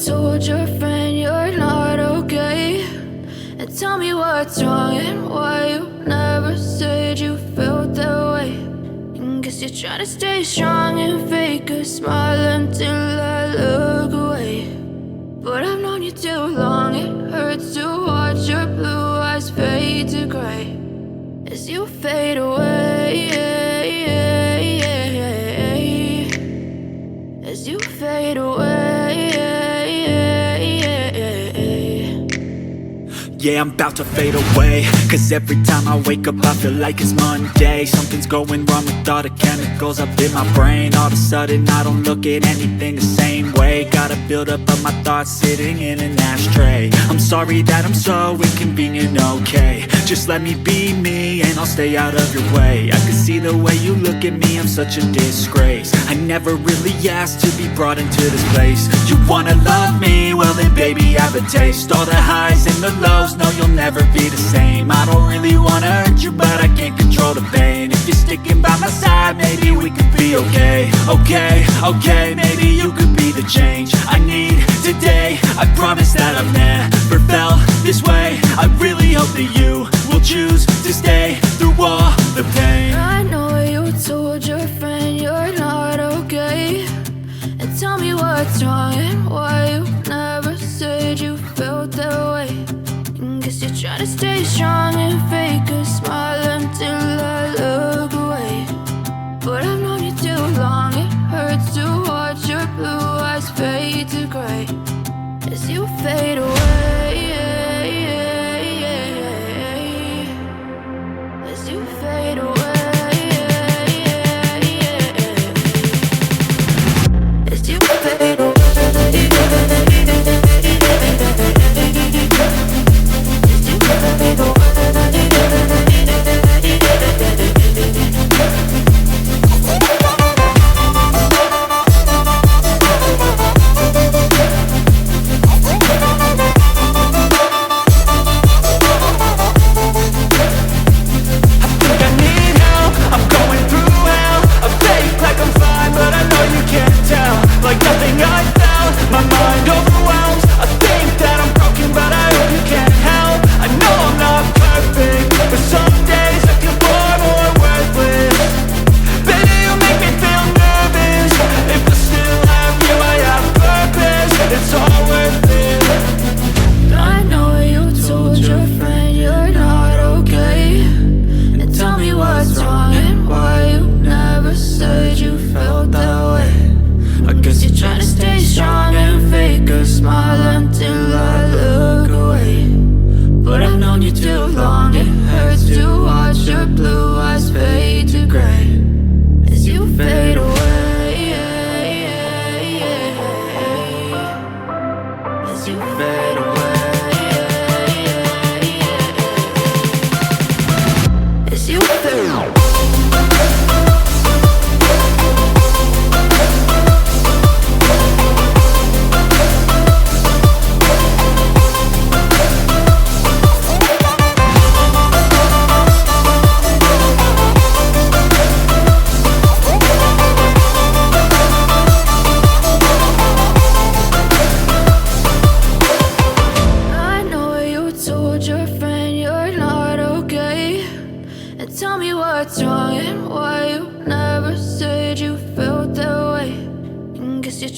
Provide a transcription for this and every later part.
told your friend you're not okay, and tell me what's wrong and why you never said you felt that way. And guess you're trying to stay strong and fake a smile until I look away. But I've known you too long, it hurts to watch your blue eyes fade to gray as you fade away, as you fade away. Yeah, I'm about to fade away, cause every time I wake up I feel like it's Monday. Something's going wrong with all the chemicals up in my brain. All of a sudden I don't look at anything the same way. Gotta build up of my thoughts sitting in an ashtray. I'm sorry that I'm so inconvenient, okay. Just let me be me and I'll stay out of your way. I can see the way you look at me, I'm such a disgrace. I never really asked to be brought into this place. You wanna love me? Well then baby I have a taste. All the highs and the lows, no you'll never be the same. I don't really wanna hurt you but I can't control the pain. If you're sticking by my side maybe we could be okay. Okay, maybe you could be the change I need today. I promise that I've never felt this way. I really hope that you will choose to stay through all the pain. I know you told your friend you're not okay, and tell me what's wrong and why you never said you felt that way. And guess you're trying to stay strong and fake a smile until I look away. But I've known you too long, it hurts to watch your blue eyes fade to gray as you fade away, as you fade away, as you fade away.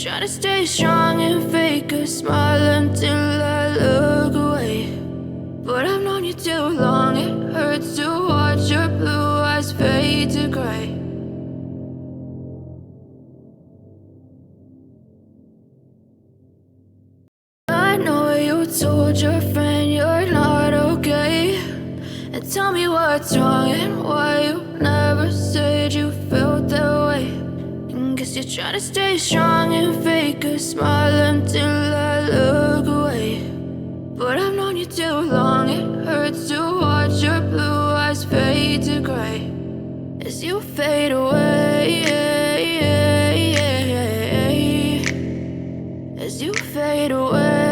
Try to stay strong and fake a smile until I look away. But I've known you too long, it hurts to watch your blue eyes fade to gray. I know you told your friend you're not okay, and tell me what's wrong and why you never said you felt that way. Guess you're trying to stay strong and fake a smile until I look away. But I've known you too long, it hurts to watch your blue eyes fade to gray as you fade away, as you fade away.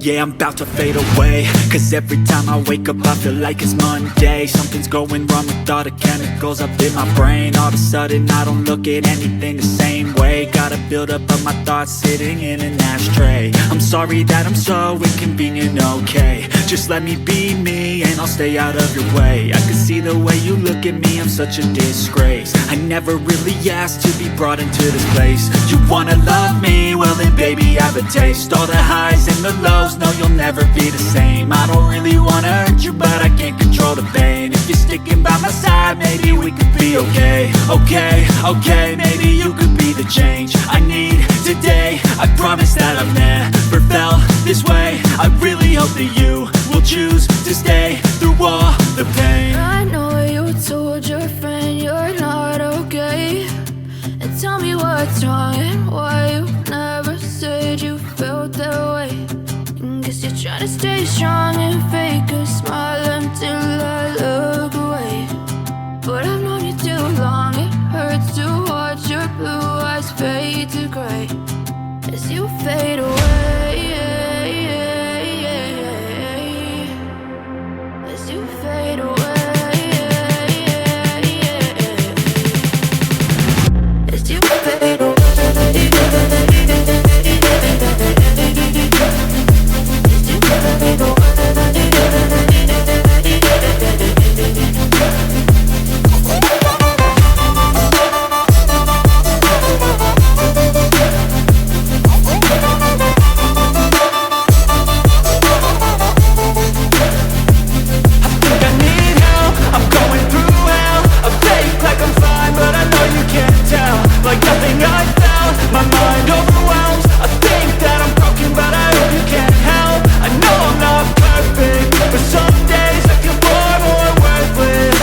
Yeah, I'm about to fade away, cause every time I wake up I feel like it's Monday. Something's going wrong with all the chemicals up in my brain. All of a sudden I don't look at anything the same way. Gotta build up of my thoughts sitting in an ashtray. I'm sorry that I'm so inconvenient, okay. Just let me be me and I'll stay out of your way. I can see the way you look at me, I'm such a disgrace. I never really asked to be brought into this place. You wanna love me? Well then baby, have a taste. All the highs and the lows, no you'll never be the same. I don't really wanna hurt you, but I can't control the pain. If you're sticking by my side, maybe we could be okay. Okay, maybe you could be the change I need today. I promise that I've never felt this way. I really hope that you will choose to stay through all the pain. I know you told your friend you're not okay, and tell me what's wrong and why you never said you felt that way. Guess you're trying to stay strong and fake a smile until I look away. But I've known you too long, it hurts to watch your blue eyes fade to gray as you fade away. As you fade away. As you fade away. Like nothing I found, my mind overwhelms. I think that I'm broken, but I hope you can't help. I know I'm not perfect, but some days I feel far more worthless.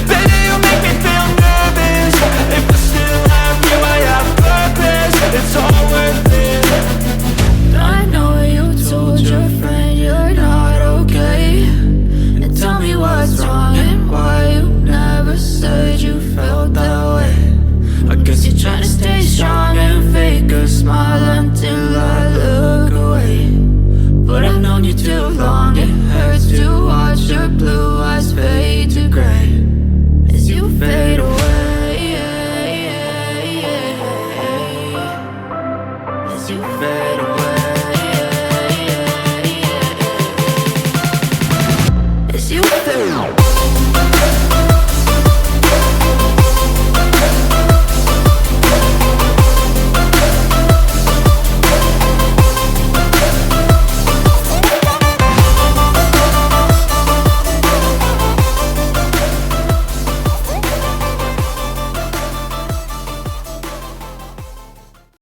Baby, you make me feel nervous. If I still have you, I have purpose. It's all worth it. I know you told your friend you're not okay, and tell me what's wrong and why you never said you felt that way. I guess you're trying to stay strong and fake a smile